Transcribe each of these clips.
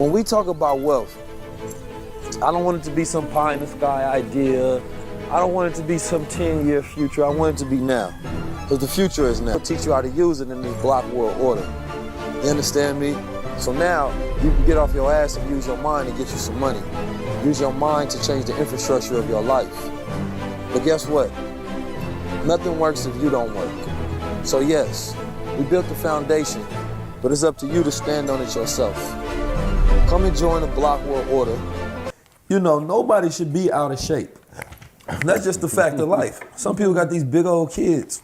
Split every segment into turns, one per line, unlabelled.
When we talk about wealth, I don't want it to be some pie in the sky idea. I don't want it to be some 10-year future. I want it to be now. Because the future is now. I'll teach you how to use it in this block world order. You understand me? So now you can get off your ass and use your mind to get you some money. Use your mind to change the infrastructure of your life. But guess what? Nothing works if you don't work. So yes, we built the foundation, but it's up to you to stand on it yourself. Come and join the block world order. You know, nobody should be out of shape. That's just the fact of life. Some people got these big old kids.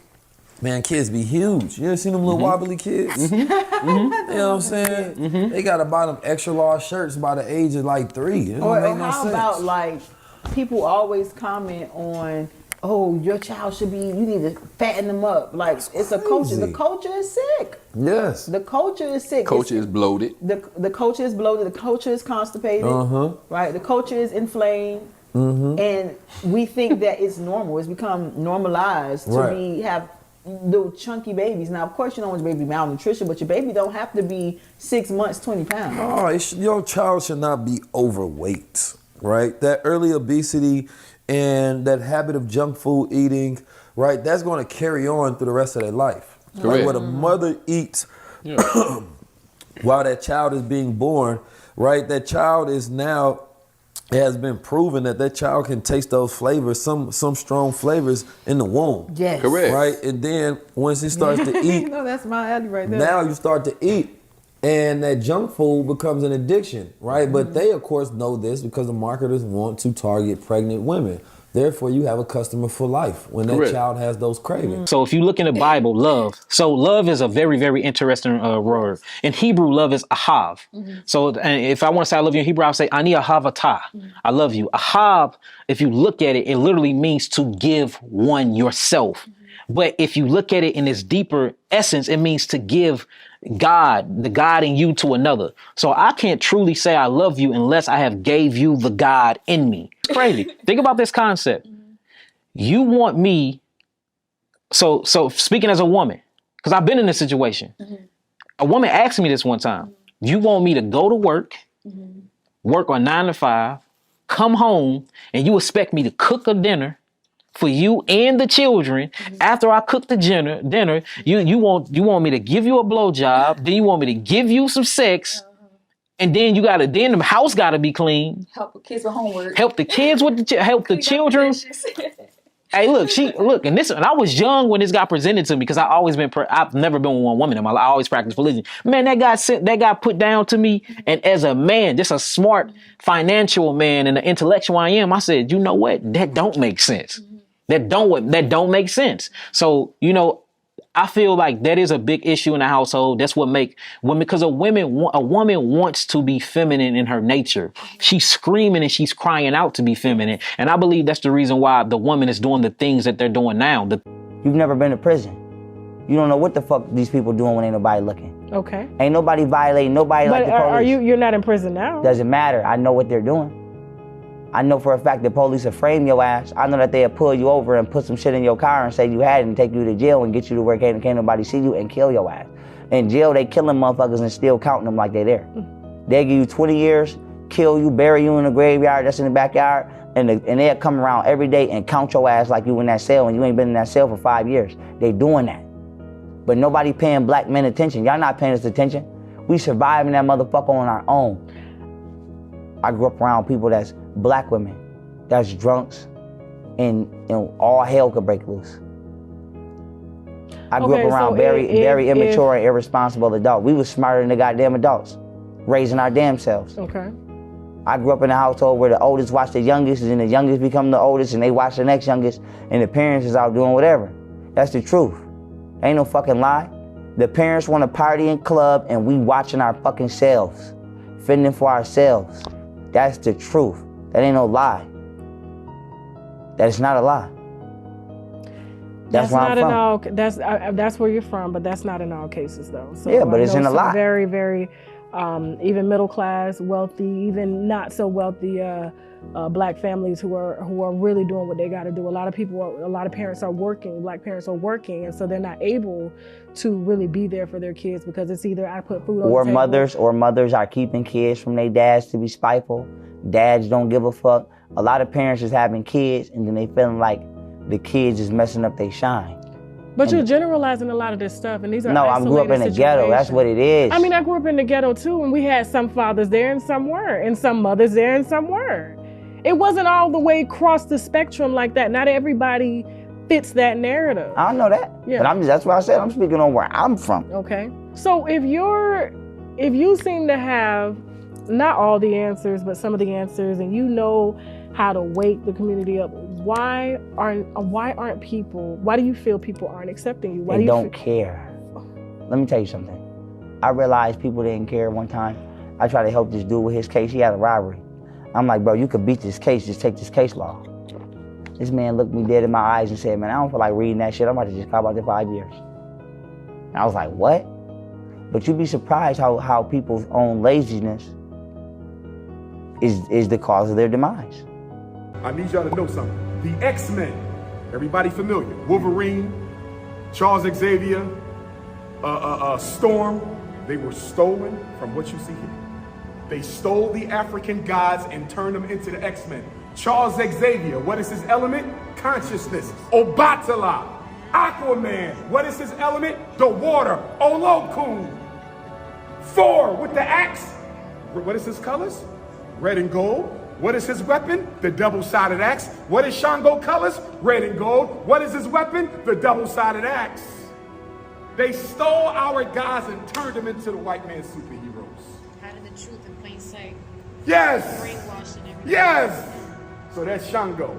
Man, kids be huge. You ever seen them little wobbly kids? You know what I'm saying? They gotta buy them extra large shirts by the age of like 3. It don't make no
how
sense.
about like, people always comment on, oh, your child should be, you need to fatten them up. Like, it's a culture. The culture is sick.
Yes.
The culture is sick.
Culture is bloated.
The culture is bloated. The culture is constipated. Right? The culture is inflamed. And we think that it's normal. It's become normalized to have little chunky babies. Now, of course, you don't want your baby malnutrition, but your baby don't have to be 6 months, 20 pounds.
Oh, your child should not be overweight, right? That early obesity and that habit of junk food eating, right? That's going to carry on through the rest of their life. Like what a mother eats while that child is being born, right? That child is now, it has been proven that child can taste those flavors, some strong flavors in the womb.
Yes.
Correct.
Right? And then once he starts to eat,
No, that's my alley right there.
now you start to eat, and that junk food becomes an addiction, right? But they, of course, know this because the marketers want to target pregnant women. Therefore, you have a customer for life when that child has those cravings.
So if you look in the Bible, love. So love is a very, very interesting word. In Hebrew, love is ahav. So and if I want to say I love you in Hebrew, I'll say ani ahavata. I love you. Ahav, if you look at it, it literally means to give one yourself. But if you look at it in its deeper essence, it means to give God, the God in you, to another. So I can't truly say I love you unless I have gave you the God in me. It's crazy. Think about this concept. You want me. So speaking as a woman, because I've been in this situation. A woman asked me this one time. You want me to go to work, work on 9 to 5, come home, and you expect me to cook a dinner for you and the children. After I cook the dinner, you want me to give you a blowjob, then you want me to give you some sex, and then then the house gotta be clean.
Help the kids with homework.
Help the kids with help the children. Hey, look, and I was young when this got presented to me because I've never been with one woman in my life. I always practiced religion. Man, that got put down to me, and as a man, just a smart financial man and the intellectual I am, I said, you know what? That don't make sense. That don't make sense. So, you know, I feel like that is a big issue in the household. That's what make women, because a woman wants to be feminine in her nature. She's screaming and she's crying out to be feminine. And I believe that's the reason why the woman is doing the things that they're doing now.
You've never been to prison. You don't know what the fuck these people doing when ain't nobody looking.
Okay.
Ain't nobody violating nobody like the police.
Are you're not in prison now?
Doesn't matter. I know what they're doing. I know for a fact the police will frame your ass. I know that they'll pull you over and put some shit in your car and say you had it and take you to jail and get you to where can't nobody see you and kill your ass. In jail, they killing motherfuckers and still counting them like they there. They give you 20 years, kill you, bury you in the graveyard that's in the backyard, and they'll come around every day and count your ass like you in that cell and you ain't been in that cell for 5 years. They doing that. But nobody paying black men attention. Y'all not paying us attention. We surviving that motherfucker on our own. I grew up around people that's black women, that's drunks, and all hell could break loose. I grew up around very immature and irresponsible adults. We was smarter than the goddamn adults, raising our damn selves.
Okay.
I grew up in a household where the oldest watch the youngest, and the youngest become the oldest, and they watch the next youngest, and the parents is out doing whatever. That's the truth. Ain't no fucking lie. The parents want to party and club, and we watching our fucking selves, fending for ourselves. That's the truth. That ain't no lie. That is not a lie. That's where I'm from.
That's where you're from, but that's not in all cases though. So
yeah, but it's in a lot.
Very, very
even middle class, wealthy, even not so wealthy Black families who are really doing what they got to do. A lot of parents are working, Black parents are working, and so they're not able to really be there for their kids because it's either I put food on the table.
Mothers are keeping kids from their dads to be spiteful. Dads don't give a fuck. A lot of parents is having kids and then they feeling like the kids is messing up their shine.
But you're generalizing a lot of this stuff, and these are
I grew up in the ghetto. That's what it is.
I mean, I grew up in the ghetto too, and we had some fathers there and some weren't, and some mothers there and some weren't. It wasn't all the way across the spectrum like that. Not everybody fits that narrative.
I know that. Yeah. But that's what I said. I'm speaking on where I'm from.
Okay. So if you seem to have not all the answers, but some of the answers, and you know how to wake the community up, why do you feel people aren't accepting you?
They don't care. Let me tell you something. I realized people didn't care one time. I tried to help this dude with his case. He had a robbery. I'm like, bro, you could beat this case, just take this case law. This man looked me dead in my eyes and said, man, I don't feel like reading that shit. I'm about to just cop out there 5 years. And I was like, what? But you'd be surprised how people's own laziness is the cause of their demise.
I need y'all to know something. The X-Men, everybody familiar? Wolverine, Charles Xavier, Storm, they were stolen from what you see here. They stole the African gods and turned them into the X-Men. Charles Xavier, what is his element? Consciousness. Obatala, Aquaman, what is his element? The water. Olokun. Thor with the axe. What is his colors? Red and gold. What is his weapon? The double-sided axe. What is Shango colors? Red and gold. What is his weapon? The double-sided axe. They stole our gods and turned them into the white man's superheroes.
Hiding the truth in plain sight.
Yes.
Brainwashing everything.
Yes. So that's Shango.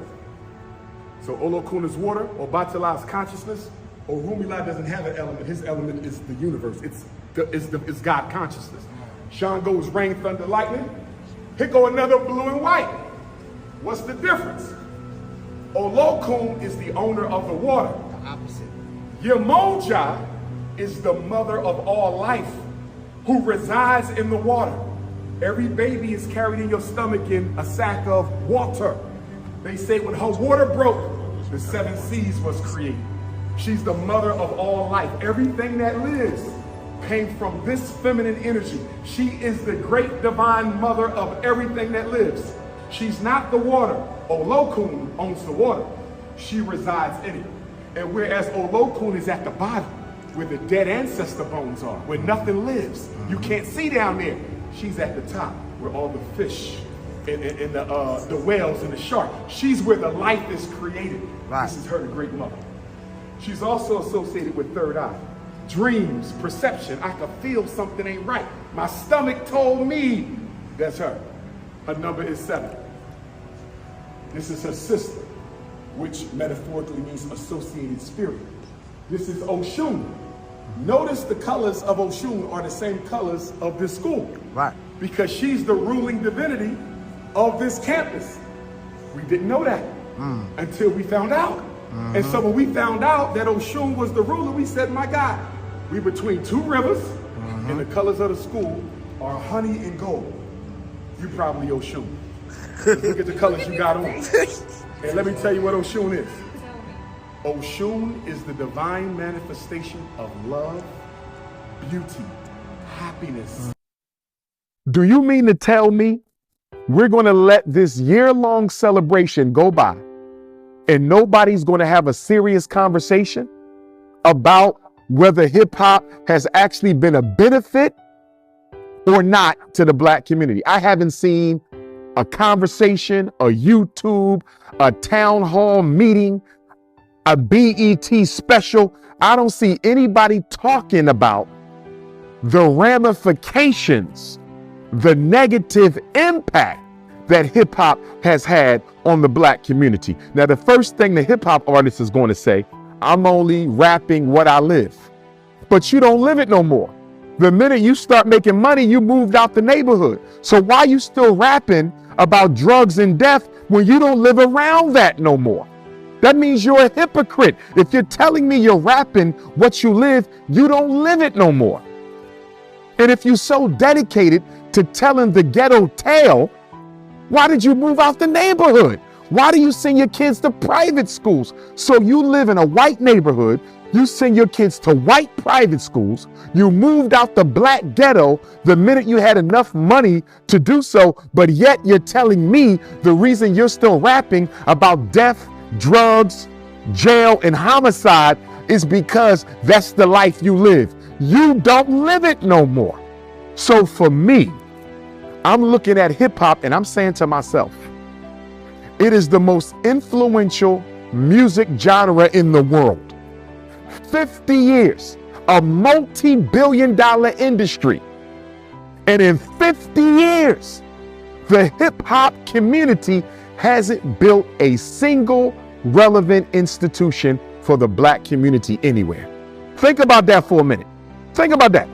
So Olokun is water. Obatala is consciousness. Orunmila doesn't have an element. His element is the universe. It's God consciousness. Shango is rain, thunder, lightning. Here go another blue and white. What's the difference? Olokun is the owner of the water. The opposite. Yemoja is the mother of all life who resides in the water. Every baby is carried in your stomach in a sack of water. They say when her water broke, the 7 seas was created. She's the mother of all life. Everything that lives came from this feminine energy. She is the great divine mother of everything that lives. She's not the water. Olokun owns the water. She resides in it. And whereas Olokun is at the bottom, where the dead ancestor bones are, where nothing lives, you can't see down there. She's at the top, where all the fish and the whales and the shark. She's where the life is created. Right. This is her, the great mother. She's also associated with third eye. Dreams, perception. I could feel something ain't right. My stomach told me. That's her. Her number is 7. This is her sister, which metaphorically means associated spirit. This is Oshun. Notice the colors of Oshun are the same colors of this school. Right. Because she's the ruling divinity of this campus. We didn't know that until we found out. And so when we found out that Oshun was the ruler, we said, my God, we between 2 rivers, and the colors of the school are honey and gold. You probably Oshun. Look at the colors you got on. And let me tell you what Oshun is. Oshun is the divine manifestation of love, beauty, happiness.
Do you mean to tell me we're going to let this year-long celebration go by and nobody's going to have a serious conversation about whether hip hop has actually been a benefit or not to the Black community? I haven't seen a conversation, a YouTube, a town hall meeting, a BET special. I don't see anybody talking about the ramifications, the negative impact that hip hop has had on the Black community. Now, the first thing the hip hop artist is going to say, I'm only rapping what I live. But you don't live it no more. The minute you start making money, you moved out the neighborhood. So why you still rapping about drugs and death when you don't live around that no more? That means you're a hypocrite. If you're telling me you're rapping what you live, you don't live it no more. And if you're so dedicated to telling the ghetto tale, why did you move out the neighborhood? Why do you send your kids to private schools? So you live in a white neighborhood, you send your kids to white private schools, you moved out the black ghetto the minute you had enough money to do so, but yet you're telling me the reason you're still rapping about death, drugs, jail, and homicide is because that's the life you live. You don't live it no more. So for me, I'm looking at hip hop and I'm saying to myself, it is the most influential music genre in the world. 50 years, a multi-billion-dollar industry. And in 50 years, the hip hop community hasn't built a single relevant institution for the black community anywhere. Think about that for a minute. Think about that.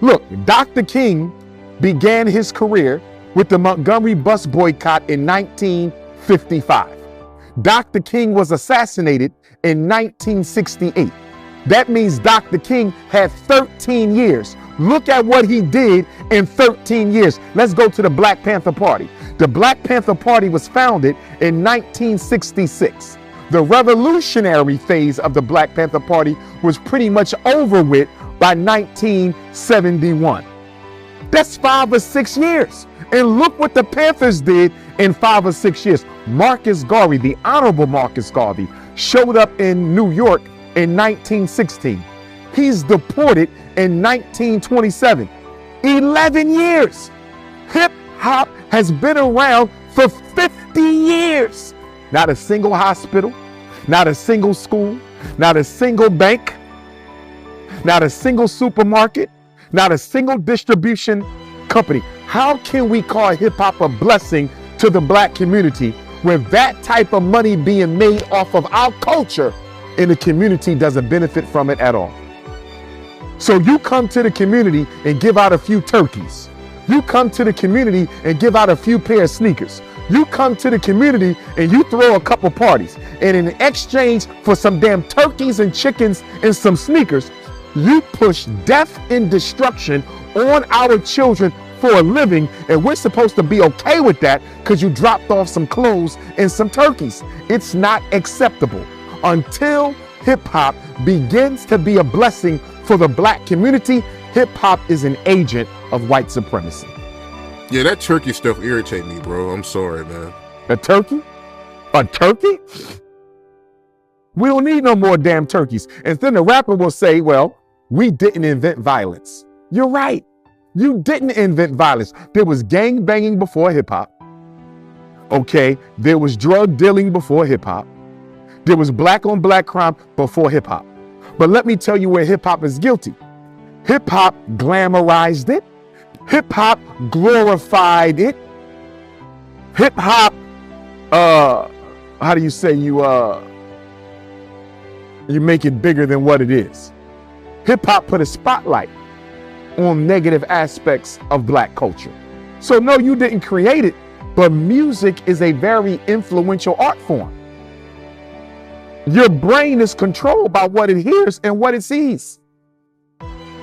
Look, Dr. King began his career with the Montgomery bus boycott in 1955. Dr. King was assassinated in 1968. That means Dr. King had 13 years. Look at what he did in 13 years. Let's go to the Black Panther Party. The Black Panther Party was founded in 1966. The revolutionary phase of the Black Panther Party was pretty much over with by 1971. That's 5 or 6 years. And look what the Panthers did in 5 or 6 years. Marcus Garvey, the Honorable Marcus Garvey, showed up in New York in 1916. He's deported in 1927. 11 years. Hip hop has been around for 50 years. Not a single hospital, not a single school, not a single bank, not a single supermarket, not a single distribution company. How can we call hip hop a blessing to the black community when that type of money being made off of our culture and the community doesn't benefit from it at all? So you come to the community and give out a few turkeys. You come to the community and give out a few pair of sneakers. You come to the community and you throw a couple parties. And in exchange for some damn turkeys and chickens and some sneakers, you push death and destruction on our children for a living. And we're supposed to be okay with that because you dropped off some clothes and some turkeys. It's not acceptable. Until hip hop begins to be a blessing for the black community, hip hop is an agent of white supremacy.
Yeah, that turkey stuff irritates me, bro. I'm sorry, man.
A turkey? A turkey? We don't need no more damn turkeys. And then the rapper will say, well, we didn't invent violence. You're right. You didn't invent violence. There was gang banging before hip hop. Okay. There was drug dealing before hip hop. There was black on black crime before hip hop. But let me tell you where hip hop is guilty. Hip hop glamorized it. Hip hop glorified it. Hip hop, how do you say you make it bigger than what it is? Hip hop put a spotlight on negative aspects of black culture. So no, you didn't create it, but music is a very influential art form. Your brain is controlled by what it hears and what it sees.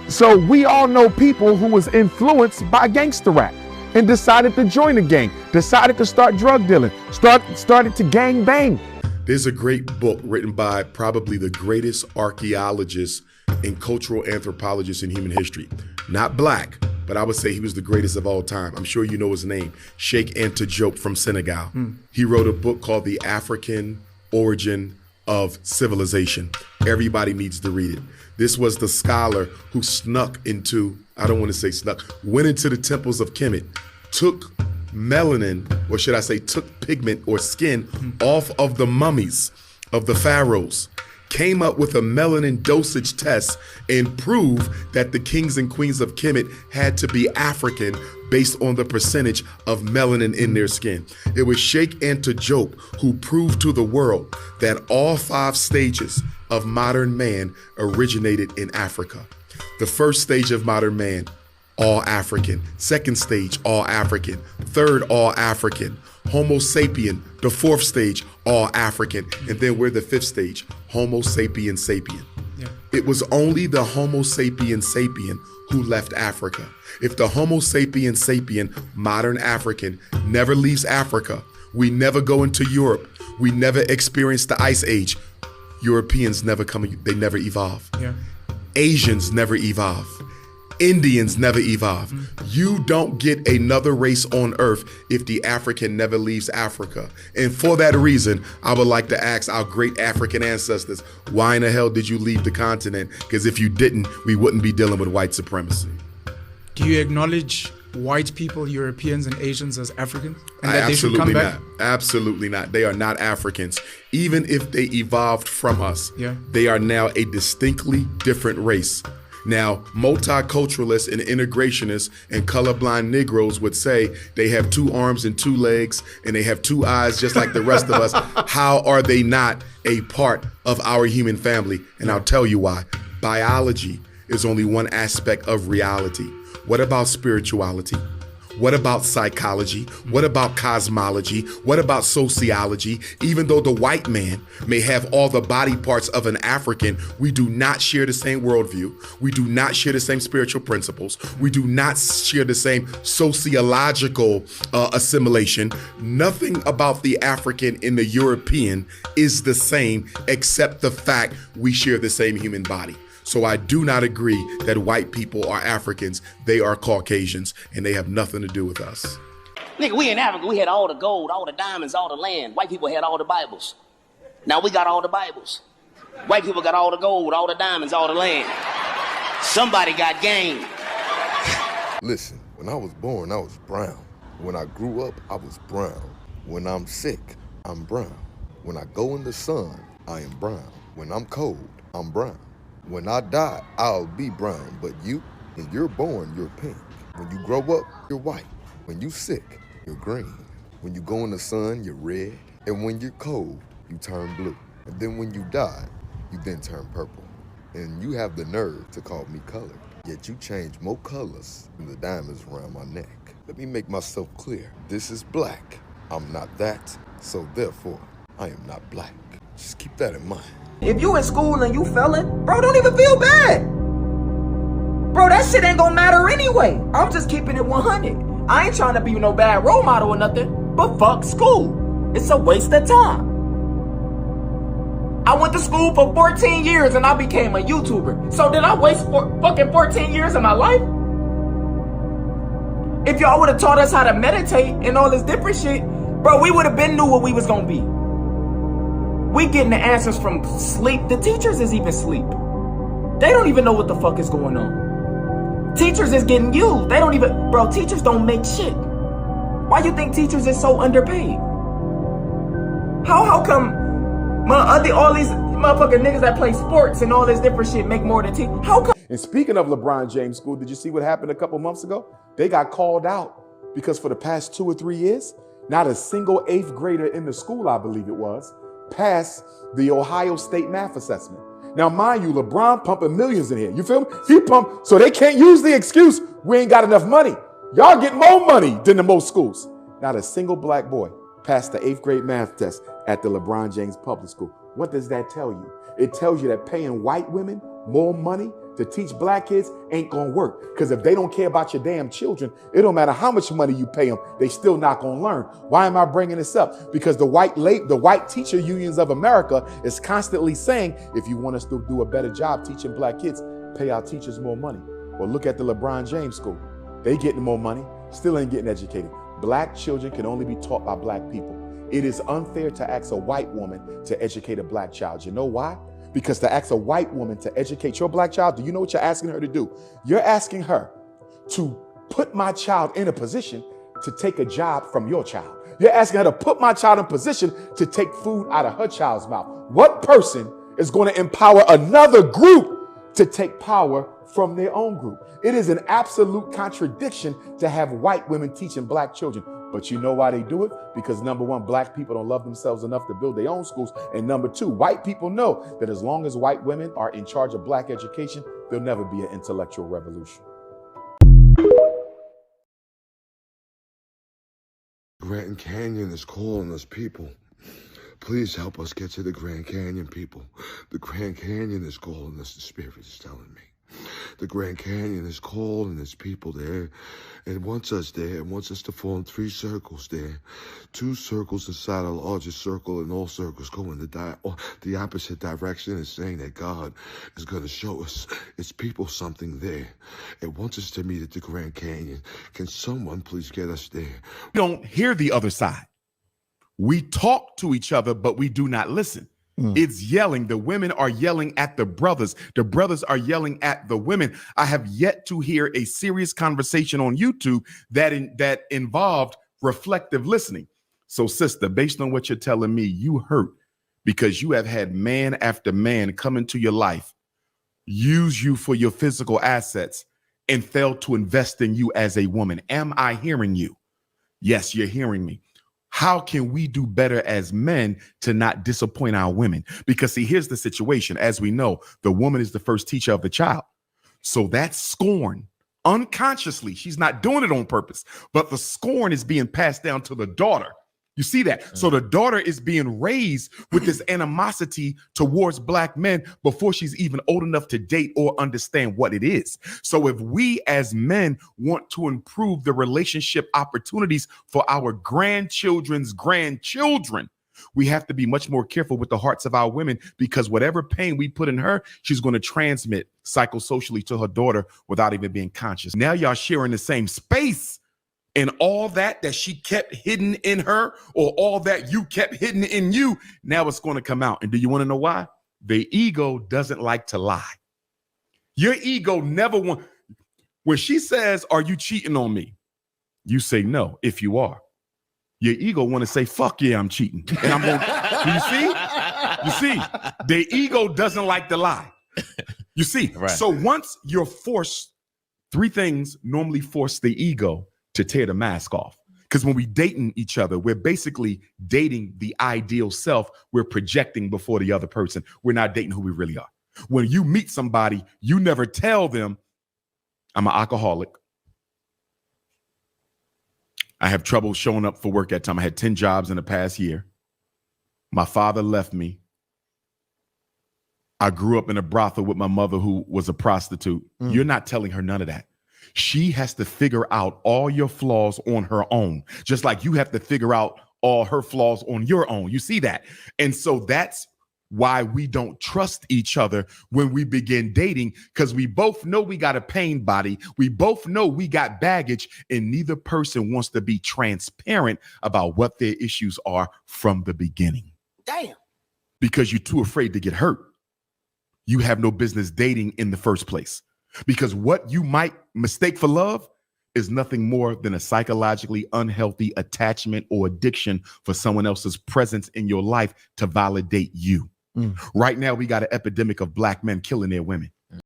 So we all know people who was influenced by gangster rap and decided to join the gang, decided to start drug dealing, started to gang bang.
There's a great book written by probably the greatest archaeologist and cultural anthropologist in human history. Not black, but I would say he was the greatest of all time. I'm sure you know his name, Sheikh Anta Diop from Senegal. He wrote a book called The African Origin of Civilization. Everybody needs to read it. This was the scholar who snuck into, I don't want to say snuck, went into the temples of Kemet, took melanin, or should I say took pigment or skin off of the mummies of the pharaohs, came up with a melanin dosage test and proved that the kings and queens of Kemet had to be African based on the percentage of melanin in their skin. It was Sheikh Anta Diop who proved to the world that all 5 stages of modern man originated in Africa. The first stage of modern man, all African. Second stage, all African. Third, all African. Homo sapien, the 4th stage, all African. And then we're the 5th stage, Homo sapien sapien. It was only the Homo sapien sapien who left Africa. If the Homo sapien sapien, modern African, never leaves Africa, we never go into Europe, we never experience the Ice Age, Europeans never come, they never evolve.
Yeah.
Asians never evolve. Indians never evolve. You don't get another race on earth if the African never leaves Africa. And for that reason, I would like to ask our great African ancestors, why in the hell did you leave the continent? Because if you didn't, we wouldn't be dealing with white supremacy.
Do you acknowledge white people, Europeans and Asians as Africans? And
I
that they should come
absolutely
back?
not. Absolutely not. They are not Africans. Even if they evolved from us,
Yeah.
they are now a distinctly different race. Now, multiculturalists and integrationists and colorblind Negroes would say they have 2 arms and 2 legs and they have 2 eyes just like the rest of us. How are they not a part of our human family? And I'll tell you why. Biology is only one aspect of reality. What about spirituality? What about psychology? What about cosmology? What about sociology? Even though the white man may have all the body parts of an African, we do not share the same worldview. We do not share the same spiritual principles. We do not share the same sociological assimilation. Nothing about the African and the European is the same except the fact we share the same human body. So I do not agree that white people are Africans. They are Caucasians, and they have nothing to do with us.
Nigga, we in Africa, we had all the gold, all the diamonds, all the land. White people had all the Bibles. Now we got all the Bibles. White people got all the gold, all the diamonds, all the land. Somebody got game.
Listen, when I was born, I was brown. When I grew up, I was brown. When I'm sick, I'm brown. When I go in the sun, I am brown. When I'm cold, I'm brown. When I die, I'll be brown, but you, when you're born, you're pink. When you grow up, you're white. When you sick, you're green. When you go in the sun, you're red. And when you're cold, you turn blue. And then when you die, you then turn purple. And you have the nerve to call me colored. Yet you change more colors than the diamonds around my neck. Let me make myself clear. This is black. I'm not that, so therefore, I am not black. Just keep that in mind.
If you in school and you failing, bro, don't even feel bad. Bro, that shit ain't gonna matter anyway. I'm just keeping it 100. I ain't trying to be no bad role model or nothing, but fuck school. It's a waste of time. I went to school for 14 years and I became a YouTuber. So did I waste fucking 14 years of my life? If y'all would have taught us how to meditate and all this different shit, bro, we would have been knew what we was gonna be. We getting the answers from sleep. The teachers is even sleep. They don't even know what the fuck is going on. Teachers is getting used. They don't even, bro, teachers don't make shit. Why you think teachers is so underpaid? How come all these motherfucking niggas that play sports and all this different shit make more than teachers? How come?
And speaking of LeBron James School, did you see what happened a couple months ago? They got called out because for the past 2 or 3 years, not a single 8th grader in the school, I believe it was, passed the Ohio State math assessment. Now, mind you, LeBron pumping millions in here. You feel me? He pumped, so they can't use the excuse, we ain't got enough money. Y'all get more money than the most schools. Not a single black boy passed the 8th grade math test at the LeBron James public school. What does that tell you? It tells you that paying white women more money to teach black kids ain't gonna work. Because if they don't care about your damn children, it don't matter how much money you pay them, they still not gonna learn. Why am I bringing this up? Because the white teacher unions of America is constantly saying, if you want us to do a better job teaching black kids, pay our teachers more money. Well, look at the LeBron James school. They getting more money, still ain't getting educated. Black children can only be taught by black people. It is unfair to ask a white woman to educate a black child. You know why? Because to ask a white woman to educate your black child, do you know what you're asking her to do? You're asking her to put my child in a position to take a job from your child. You're asking her to put my child in position to take food out of her child's mouth. What person is going to empower another group to take power from their own group? It is an absolute contradiction to have white women teaching black children. But you know why they do it? Because number one, black people don't love themselves enough to build their own schools. And number two, white people know that as long as white women are in charge of black education, there'll never be an intellectual revolution.
Grand Canyon is calling us people. Please help us get to the Grand Canyon, people. The Grand Canyon is calling us, the Spirit is telling me. The Grand Canyon is calling its people there. It wants us there. It wants us to form 3 circles there. 2 circles inside a larger circle, and all circles go in the opposite direction. It's saying that God is going to show us its people something there. It wants us to meet at the Grand Canyon. Can someone please get us there?
We don't hear the other side. We talk to each other, but we do not listen. It's yelling. The women are yelling at the brothers. The brothers are yelling at the women. I have yet to hear a serious conversation on YouTube that involved reflective listening. So, sister, based on what you're telling me, you hurt because you have had man after man come into your life, use you for your physical assets, and fail to invest in you as a woman. Am I hearing you? Yes, you're hearing me. How can we do better as men to not disappoint our women? Because see, here's the situation. As we know, the woman is the first teacher of the child. So that scorn, unconsciously, she's not doing it on purpose, but the scorn is being passed down to the daughter. You see that? So the daughter is being raised with this animosity towards black men before she's even old enough to date or understand what it is. So if we as men want to improve the relationship opportunities for our grandchildren's grandchildren, we have to be much more careful with the hearts of our women, because whatever pain we put in her, she's going to transmit psychosocially to her daughter without even being conscious. Now y'all sharing the same space. And all that she kept hidden in her, or all that you kept hidden in you, now it's going to come out. And do you want to know why? The ego doesn't like to lie. Your ego never wants. When she says, "Are you cheating on me?" You say no. If you are, your ego want to say, "Fuck yeah, I'm cheating." And I'm going. You see, the ego doesn't like to lie. You see, right. So once you're forced, 3 things normally force the ego to tear the mask off. Because when we dating each other, we're basically dating the ideal self. We're projecting before the other person. We're not dating who we really are. When you meet somebody, you never tell them, "I'm an alcoholic. I have trouble showing up for work at time. I had 10 jobs in the past year. My father left me. I grew up in a brothel with my mother who was a prostitute." You're not telling her none of that. She has to figure out all your flaws on her own, just like you have to figure out all her flaws on your own. You see that? And so that's why we don't trust each other when we begin dating, because we both know we got a pain body. We both know we got baggage, and neither person wants to be transparent about what their issues are from the beginning.
Damn.
Because you're too afraid to get hurt. You have no business dating in the first place. Because what you might mistake for love is nothing more than a psychologically unhealthy attachment or addiction for someone else's presence in your life to validate you. Right now, we got an epidemic of black men killing their women.